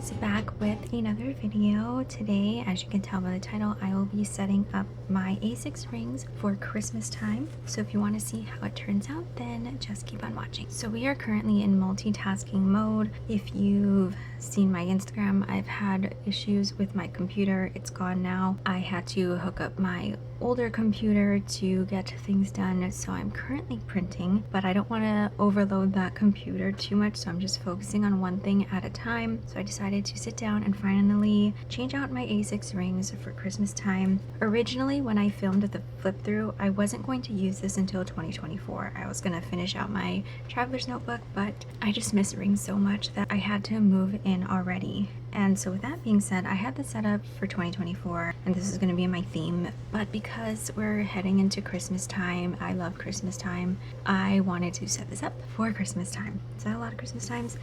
guys, back with another video. Today, as you can tell by the title, I will be setting up my A6 rings for Christmas time. So if you want to see how it turns out, then just keep on watching. So we are currently in multitasking mode. If you've seen my Instagram, I've had issues with my computer. It's gone now. I had to hook up my older computer to get things done, so I'm currently printing, but I don't want to overload that computer too much, so I'm just focusing on one thing at a time. So I decided to sit down and finally change out my A6 rings for Christmas time. Originally, when I filmed the flip through, I wasn't going to use this until 2024. I was going to finish out my traveler's notebook, but I just miss rings so much that I had to move in already. And so with that being said, I had this set up for 2024 and this is going to be my theme, but because we're heading into Christmas time, I love Christmas time, I wanted to set this up for Christmas time. Is that a lot of Christmas times?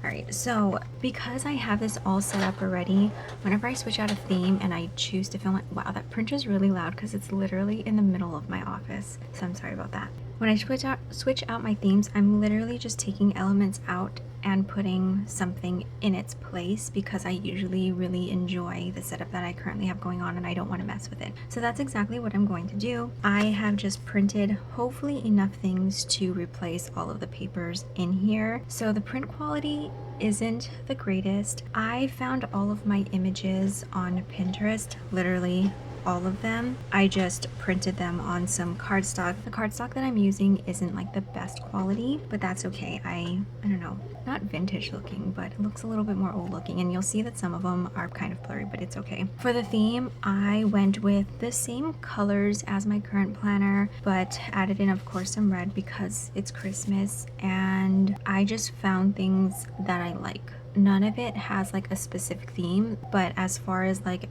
Alright, so because I have this all set up already, whenever I switch out a theme and I choose to film it, wow, that printer's really loud because it's literally in the middle of my office, so I'm sorry about that. When I switch out my themes, I'm literally just taking elements out and putting something in its place because I usually really enjoy the setup that I currently have going on and I don't want to mess with it. So that's exactly what I'm going to do. I have just printed hopefully enough things to replace all of the papers in here. So the print quality isn't the greatest. I found all of my images on Pinterest, literally all of them. I just printed them on some cardstock. The cardstock that I'm using isn't like the best quality, but that's okay. I don't know, not vintage looking, but it looks a little bit more old looking, and you'll see that some of them are kind of blurry, but it's okay. For the theme, I went with the same colors as my current planner, but added in of course some red because it's Christmas, and I just found things that I like. None of it has like a specific theme, but as far as like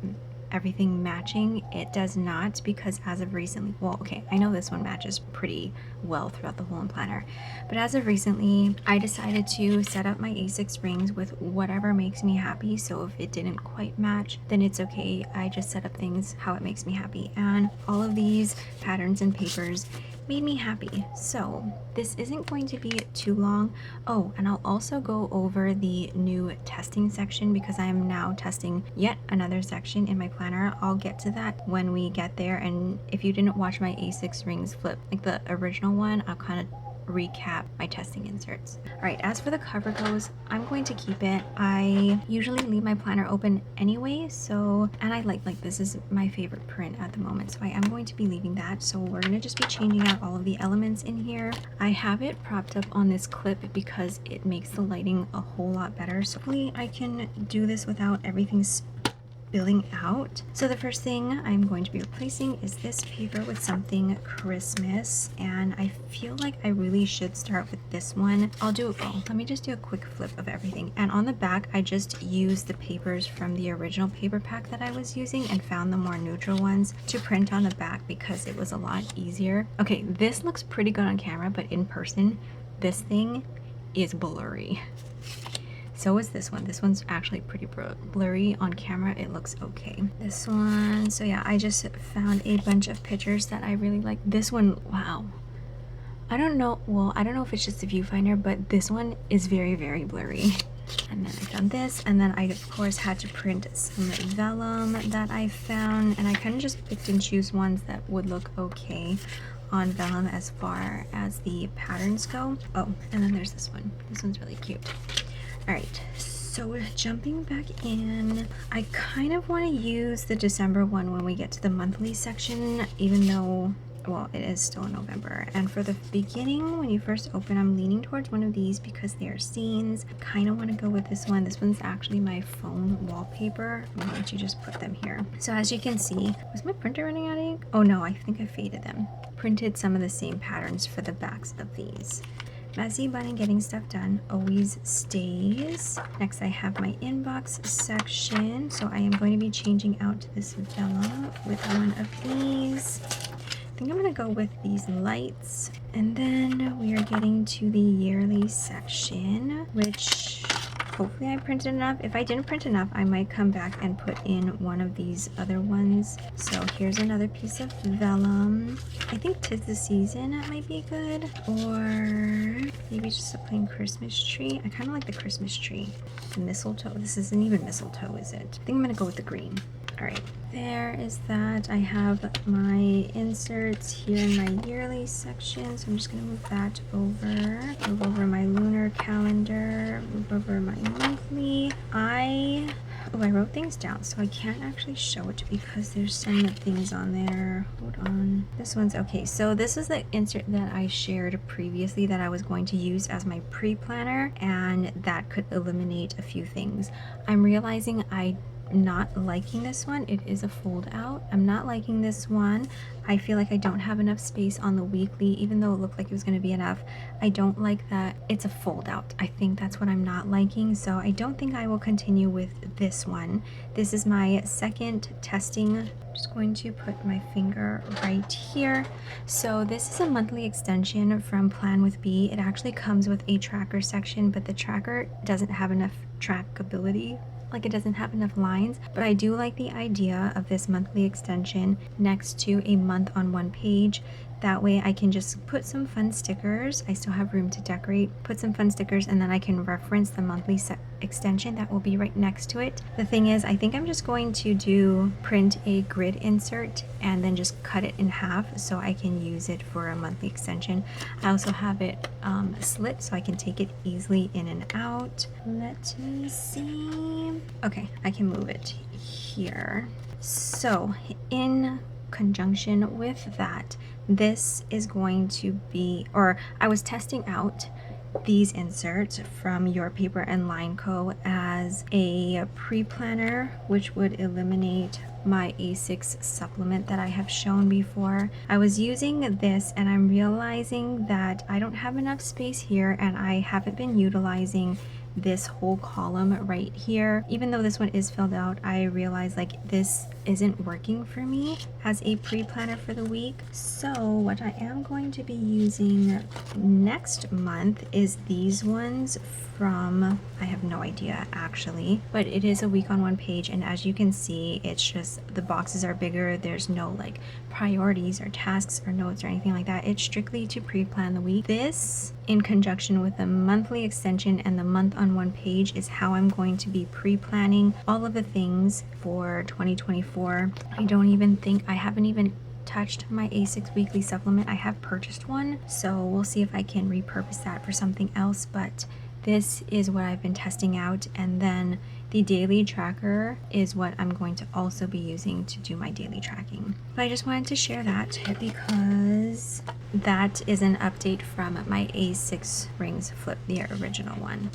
everything matching, it does not, because as of recently, well, okay, I know this one matches pretty well throughout the whole planner, but as of recently, I decided to set up my A6 rings with whatever makes me happy. So if it didn't quite match, then it's okay. I just set up things how it makes me happy, and all of these patterns and papers made me happy. So this isn't going to be too long. Oh, and I'll also go over the new testing section because I am now testing yet another section in my planner. I'll get to that when we get there, and if you didn't watch my A6 rings flip, like the original one, I'll kind of recap my testing inserts. All right, as for the cover goes, I'm going to keep it. I usually leave my planner open anyway, so, and I like this is my favorite print at the moment, so I am going to be leaving that. So we're going to just be changing out all of the elements in here. I have it propped up on this clip because it makes the lighting a whole lot better, so hopefully I can do this without everything spilling out. So the first thing I'm going to be replacing is this paper with something Christmas, and I feel like I really should start with this one. Let me just do a quick flip of everything. And on the back, I just used the papers from the original paper pack that I was using and found the more neutral ones to print on the back because it was a lot easier. Okay, this looks pretty good on camera, but in person, this thing is blurry. So is this one. This one's actually pretty blurry. On camera, it looks okay. This one, so yeah, I just found a bunch of pictures that I really like. This one, wow. I don't know, well, I don't know if it's just the viewfinder, but this one is very, very blurry. And then I found this, and then I of course had to print some vellum that I found, and I kind of just picked and choose ones that would look okay on vellum as far as the patterns go. Oh, and then there's this one. This one's really cute. Alright, so jumping back in, I kind of want to use the December one when we get to the monthly section, even though, well, it is still November. And for the beginning, when you first open, I'm leaning towards one of these because they are scenes. I kind of want to go with this one. This one's actually my phone wallpaper. I'm going to just put them here. So as you can see, was my printer running out of ink? Oh no, I think I faded them. Printed some of the same patterns for the backs of these. Messy but in getting stuff done always stays. Next I have my inbox section, so I am going to be changing out this vellum with one of these. I think I'm going to go with these lights, and then we are getting to the yearly section, which Hopefully I printed enough. If I didn't print enough, I might come back and put in one of these other ones. So here's another piece of vellum. I think 'tis the season it might be good, or maybe just a plain Christmas tree. I kind of like the Christmas tree. The mistletoe. This isn't even mistletoe, is it? I think I'm gonna go with the green. All right, there is that. I have my inserts here in my yearly section, so I'm just gonna move that over. Move over my lunar calendar, move over my monthly. I wrote things down, so I can't actually show it because there's some things on there. Hold on. This one's okay. So this is the insert that I shared previously that I was going to use as my pre-planner, and that could eliminate a few things. I'm realizing I'm not liking this one. It is a fold out. I'm not liking this one. I feel like I don't have enough space on the weekly, even though it looked like it was going to be enough. I don't like that it's a fold out. I think that's what I'm not liking, so I don't think I will continue with this one. This is my second testing. I'm just going to put my finger right here. So this is a monthly extension from Plan with B. It actually comes with a tracker section, but the tracker doesn't have enough trackability. Like, it doesn't have enough lines, but I do like the idea of this monthly extension next to a month on one page. That way I can just put some fun stickers. I still have room to decorate, put some fun stickers, and then I can reference the monthly extension that will be right next to it. The thing is, I think I'm just going to print a grid insert and then just cut it in half so I can use it for a monthly extension. I also have it slit so I can take it easily in and out. Let me see. Okay, I can move it here. So in conjunction with that, this is going to be, or I was testing out these inserts from Your Paper and Line Co. as a pre-planner, which would eliminate my A6 supplement that I have shown before. I was using this and I'm realizing that I don't have enough space here, and I haven't been utilizing this whole column right here. Even though this one is filled out, I realized like this isn't working for me as a pre-planner for the week. So what I am going to be using next month is these ones from, I have no idea actually, but it is a week on one page, and as you can see, it's just the boxes are bigger. There's no like priorities or tasks or notes or anything like that. It's strictly to pre-plan the week. This, in conjunction with the monthly extension and the month on one page, is how I'm going to be pre-planning all of the things for 2024. I don't even think, I haven't even touched my A6 weekly supplement. I have purchased one, so we'll see if I can repurpose that for something else, but this is what I've been testing out, and then the daily tracker is what I'm going to also be using to do my daily tracking. But I just wanted to share that because that is an update from my A6 rings flip, the original one.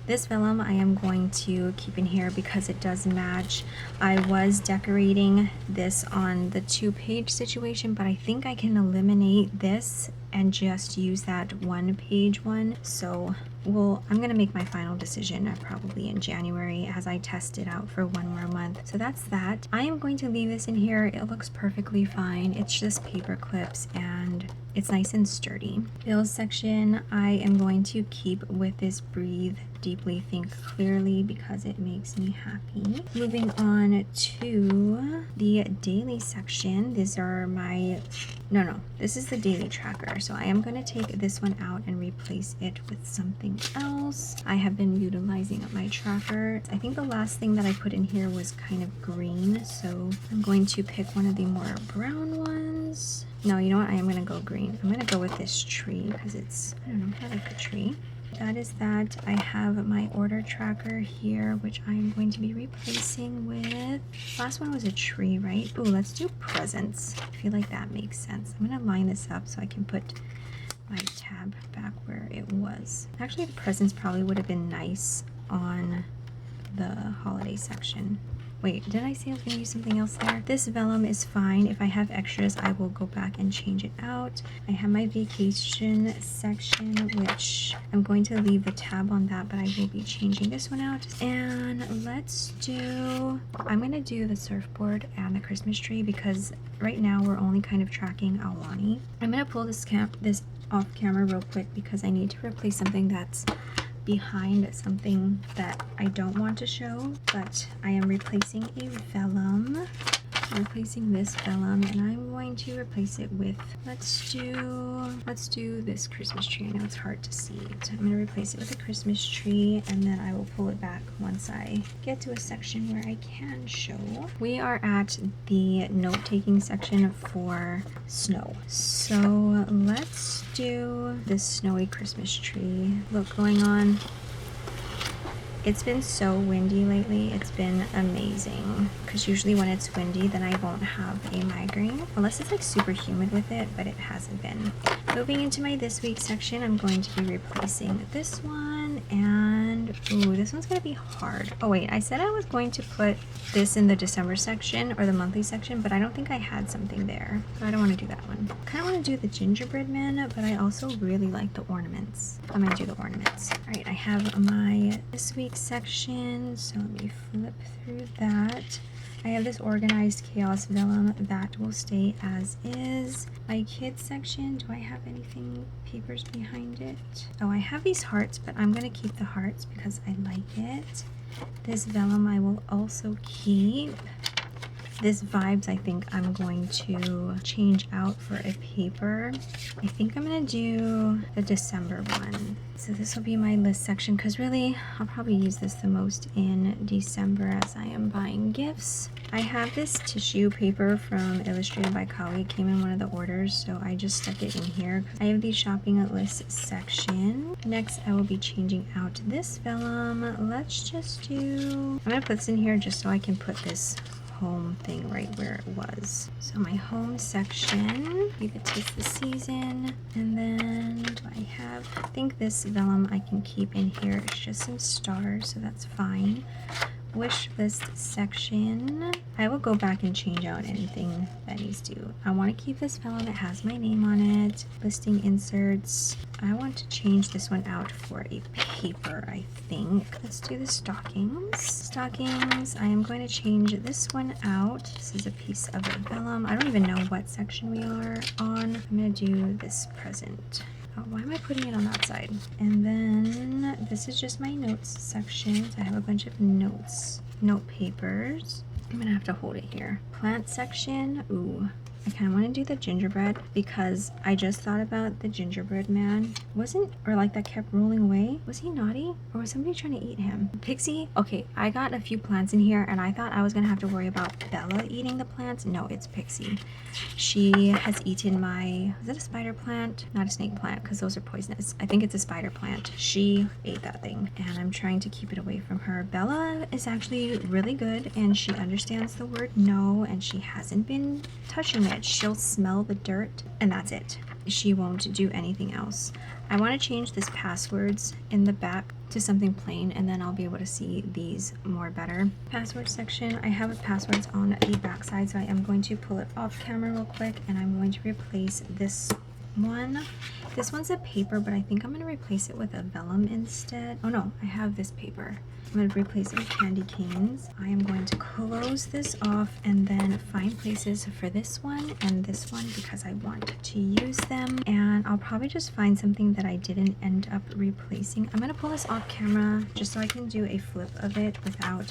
This vellum I am going to keep in here because it does match. I was decorating this on the 2-page situation, but I think I can eliminate this and just use that 1-page one. So I'm gonna make my final decision probably in January as I test it out for one more month. So that's that. I am going to leave this in here. It looks perfectly fine. It's just paper clips and it's nice and sturdy. Bills section, I am going to keep with this Breathe Deeply, Think Clearly because it makes me happy. Moving on to the daily section. These are my, this is the daily tracker. So I am going to take this one out and replace it with something else. I have been utilizing my tracker. I think the last thing that I put in here was kind of green, so I'm going to pick one of the more brown ones. No, you know what? I am going to go green. I'm going to go with this tree because it's, I don't know, I like the tree. That is that. I have my order tracker here, which I'm going to be replacing with, last one was a tree, right? Ooh, let's do presents. I feel like that makes sense. I'm going to line this up so I can put my tab back where it was. Actually, the presents probably would have been nice on the holiday section. Wait, did I say I was going to use something else there? This vellum is fine. If I have extras, I will go back and change it out. I have my vacation section, which I'm going to leave the tab on that, but I will be changing this one out. And I'm going to do the surfboard and the Christmas tree because right now we're only kind of tracking Aulani. I'm going to pull this off camera real quick because I need to replace something that's behind something that I don't want to show, but I am replacing a vellum. Replacing this vellum, and I'm going to replace it with, let's do this Christmas tree. I know it's hard to see it. I'm going to replace it with a Christmas tree, and then I will pull it back once I get to a section where I can show. We are at the note-taking section for snow. So let's do this snowy Christmas tree look going on. It's been so windy lately. It's been amazing. Because usually when it's windy, then I won't have a migraine. Unless it's like super humid with it, but it hasn't been. Moving into my this week section, I'm going to be replacing this one. And, ooh, this one's going to be hard. Oh wait, I said I was going to put this in the December section or the monthly section, but I don't think I had something there. So I don't want to do that one. I kind of want to do the gingerbread man, but I also really like the ornaments. I'm going to do the ornaments. All right, I have my this week section, so let me flip through that. I have this organized chaos vellum that will stay as is. My kids section, do I have anything papers behind it? Oh, I have these hearts, but I'm gonna keep the hearts because I like it. This vellum I will also keep. This vibes I think I'm going to change out for a paper. I think I'm gonna do the December one. So this will be my list section because really I'll probably use this the most in December as I am buying gifts. I have this tissue paper from Illustrated by Kali. It came in one of the orders, so I just stuck it in here. I have the shopping list section. Next I will be changing out this vellum. Let's just do, I'm gonna put this in here just so I can put this home thing right where it was. So my home section, leave it 'tis the season. And then do I have, I think this vellum I can keep in here. It's just some stars, so that's fine. Wish list section, I will go back and change out anything that needs to. I want to keep this vellum, it has my name on it. Listing inserts, I want to change this one out for a paper, I think. Let's do the stockings. Stockings, I am going to change this one out. This is a piece of vellum. I don't even know what section we are on. I'm going to do this present. Oh, why am I putting it on that side? And then this is just my notes section. I have a bunch of notes, note papers. I'm gonna have to hold it here. Plant section, ooh. I kind of want to do the gingerbread because I just thought about the gingerbread man. Or like that kept rolling away. Was he naughty? Or was somebody trying to eat him? Pixie? Okay, I got a few plants in here and I thought I was going to have to worry about Bella eating the plants. No, it's Pixie. She has eaten my, is it a spider plant? Not a snake plant because those are poisonous. I think it's a spider plant. She ate that thing and I'm trying to keep it away from her. Bella is actually really good and she understands the word no and she hasn't been touching it. She'll smell the dirt and that's it. She won't do anything else. I want to change this passwords in the back to something plain and then I'll be able to see these more better. Password section, I have passwords on the back side, so I am going to pull it off camera real quick and I'm going to replace this one. This one's a paper, but I think I'm going to replace it with a vellum instead. Oh no, I have this paper. I'm going to replace it with candy canes. I am going to close this off and then find places for this one and this one because I want to use them. And I'll probably just find something that I didn't end up replacing. I'm going to pull this off camera just so I can do a flip of it without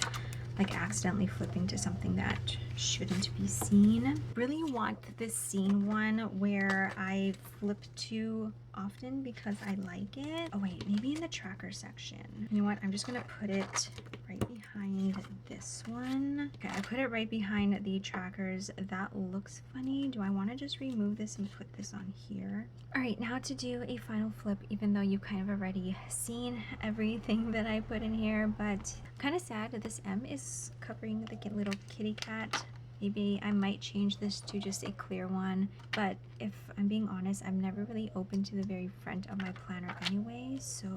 like accidentally flipping to something that shouldn't be seen. Really want this scene one where I flip to often because I like it. Oh wait, maybe in the tracker section. You know what? I'm just gonna put it right behind this one. Okay, I put it right behind the trackers. That looks funny. Do I want to just remove this and put this on here? All right, now to do a final flip, even though you've kind of already seen everything that I put in here, but kind of sad that this M is covering the little kitty cat. Maybe I might change this to just a clear one, but if I'm being honest, I'm never really open to the very front of my planner anyway, so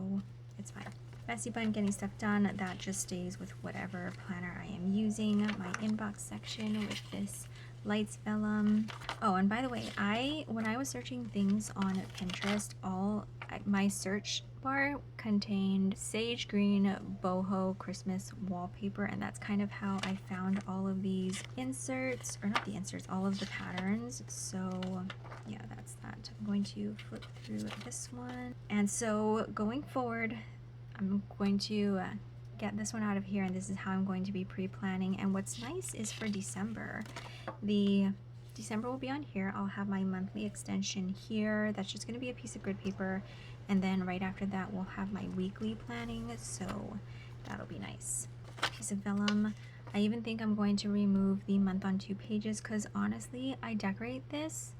it's fine. Messy bun getting stuff done, that just stays with whatever planner I am using. My inbox section with this lights vellum. Oh, and by the way, when I was searching things on Pinterest, my search bar contained sage green boho Christmas wallpaper, and that's kind of how I found all of these inserts, or not the inserts, all of the patterns. So yeah, that's that. I'm going to flip through this one. And so going forward, I'm going to get this one out of here, and this is how I'm going to be pre-planning. And what's nice is for December, the December will be on here. I'll have my monthly extension here. That's just going to be a piece of grid paper, and then right after that we'll have my weekly planning, so that'll be nice. Piece of vellum. I even think I'm going to remove the month on 2 pages, because honestly I decorate this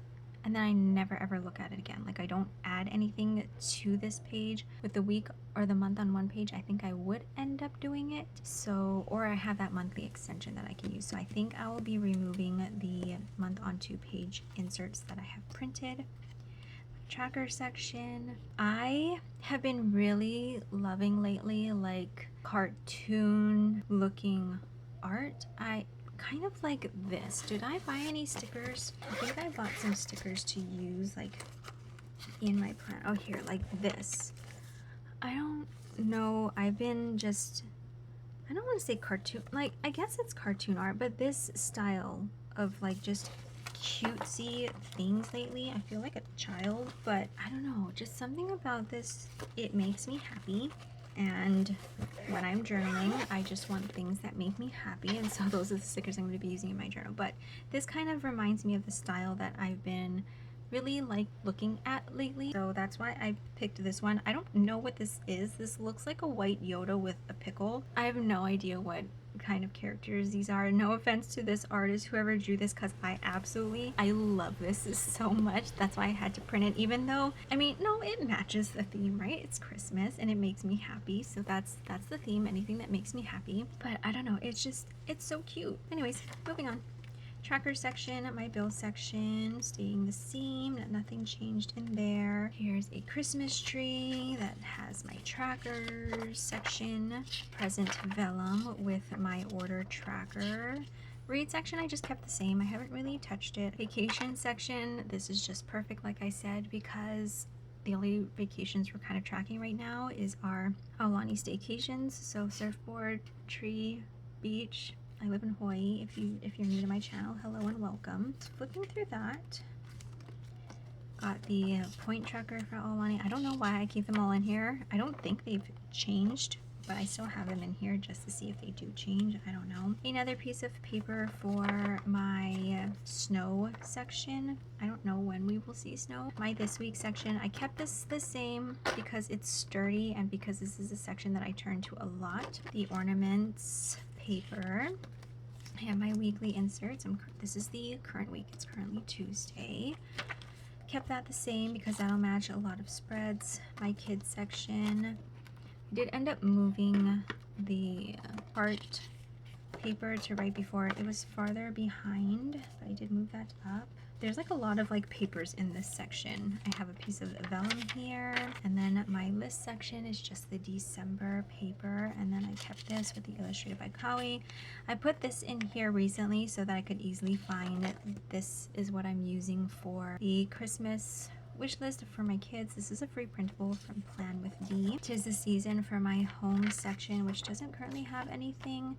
and then I never ever look at it again. Like, I don't add anything to this page. With the week or the month on 1 page, I think I would end up doing it. So, or I have that monthly extension that I can use. So I think I will be removing the month on 2 page inserts that I have printed. Tracker section. I have been really loving lately like cartoon looking art. I kind of like this. Did I buy any stickers? I think I bought some stickers to use like in my plan. Oh, here, like this. I don't know. I've been just, I don't want to say cartoon, like I guess it's cartoon art, but this style of like just cutesy things lately, I feel like a child, but I don't know, just something about this, it makes me happy. And when I'm journaling, I just want things that make me happy, and so those are the stickers I'm going to be using in my journal. But this kind of reminds me of the style that I've been really like looking at lately, so that's why I picked this one. I don't know what this is. This looks like a white Yoda with a pickle. I have no idea what kind of characters these are. No offense to this artist, whoever drew this, because I love this so much. That's why I had to print it, even though, I mean, no, it matches the theme, right? It's Christmas and it makes me happy, so that's the theme, anything that makes me happy. But I don't know, it's just, it's so cute. Anyways, moving on. Tracker section, my bill section, staying the same, nothing changed in there. Here's a Christmas tree that has my trackers section, present vellum with my order tracker. Read section, I just kept the same. I haven't really touched it. Vacation section, this is just perfect, like I said, because the only vacations we're kind of tracking right now is our Aulani staycations. So surfboard, tree, beach. I live in Hawaii. If you're new to my channel, hello and welcome. Flipping through that, got the point tracker for Aulani. I don't know why I keep them all in here. I don't think they've changed, but I still have them in here just to see if they do change. I don't know. Another piece of paper for my snow section. I don't know when we will see snow. My this week section, I kept this the same because it's sturdy and because this is a section that I turn to a lot. The ornaments paper. I have my weekly inserts. This is the current week. It's currently Tuesday. Kept that the same because that'll match a lot of spreads. My kids section. I did end up moving the art paper to right before it. It was farther behind, but I did move that up. There's like a lot of like papers in this section. I have a piece of vellum here, and then my list section is just the December paper, and then I kept this with the Illustrated by Kawi. I put this in here recently so that I could easily find it. This is what I'm using for the Christmas wish list for my kids. This is a free printable from Plan with D. 'Tis the season for my home section, which doesn't currently have anything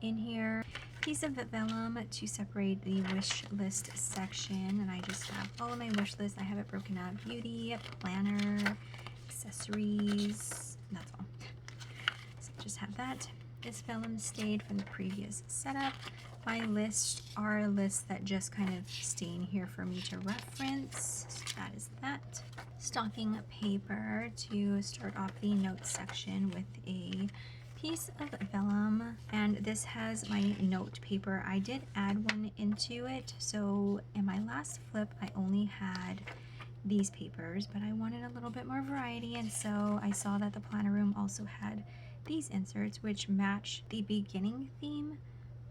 in here. Piece of vellum to separate the wish list section, and I just have all of my wish lists. I have it broken out: beauty, planner, accessories, that's all. So just have that. This vellum stayed from the previous setup. My lists are lists that just kind of stay in here for me to reference. So that is that. Stocking paper to start off the notes section with a piece of vellum, and this has my note paper. I did add one into it, so in my last flip I only had these papers, but I wanted a little bit more variety, and so I saw that the planner room also had these inserts which match the beginning theme,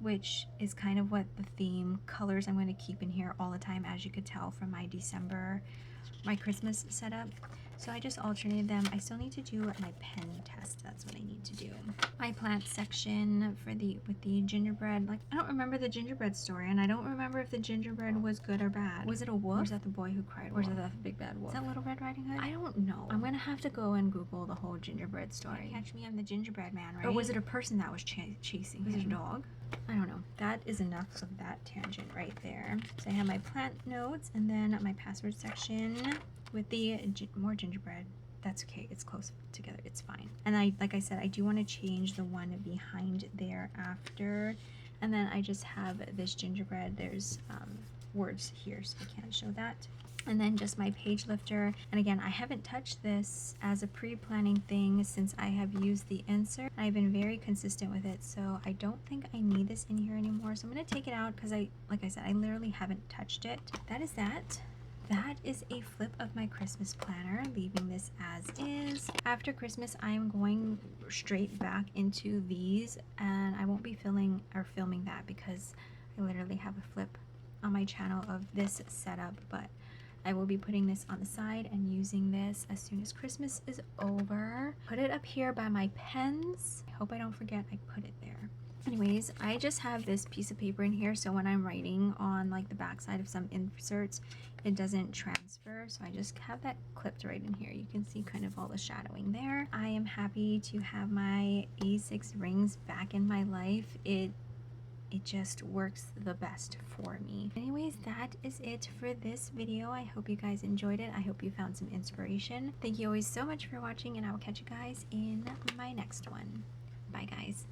which is kind of what the theme colors I'm going to keep in here all the time, as you could tell from my Christmas setup. So I just alternated them. I still need to do my pen test. That's what I need to do. My plant section for with the gingerbread. Like, I don't remember the gingerbread story, and I don't remember if the gingerbread was good or bad. Was it a wolf? Or is that the boy who cried? Or is that the big bad wolf? Is that Little Red Riding Hood? I don't know. I'm gonna have to go and Google the whole gingerbread story. Catch me, I'm the gingerbread man, right? Or was it a person that was chasing? Was it a dog? I don't know. That is enough of that tangent right there. So I have my plant notes, and then my password section with the more gingerbread. that's okay. It's close together. It's fine. And like I said, I do want to change the one behind there after. And then I just have this gingerbread. There's words here, so I can't show that. And then just my page lifter. And again, I haven't touched this as a pre-planning thing since I have used the insert. I've been very consistent with it, so I don't think I need this in here anymore. So I'm gonna take it out because like I said, I literally haven't touched it. That is that. That is a flip of my Christmas planner, leaving this as is. After Christmas, I am going straight back into these, and I won't be filming that because I literally have a flip on my channel of this setup, but I will be putting this on the side and using this as soon as Christmas is over. Put it up here by my pens. I hope I don't forget I put it there. Anyways, I just have this piece of paper in here, so when I'm writing on like the back side of some inserts, it doesn't transfer, so I just have that clipped right in here. You can see kind of all the shadowing there. I am happy to have my A6 rings back in my life. It just works the best for me. Anyways, that is it for this video. I hope you guys enjoyed it. I hope you found some inspiration. Thank you always so much for watching, and I will catch you guys in my next one. Bye guys.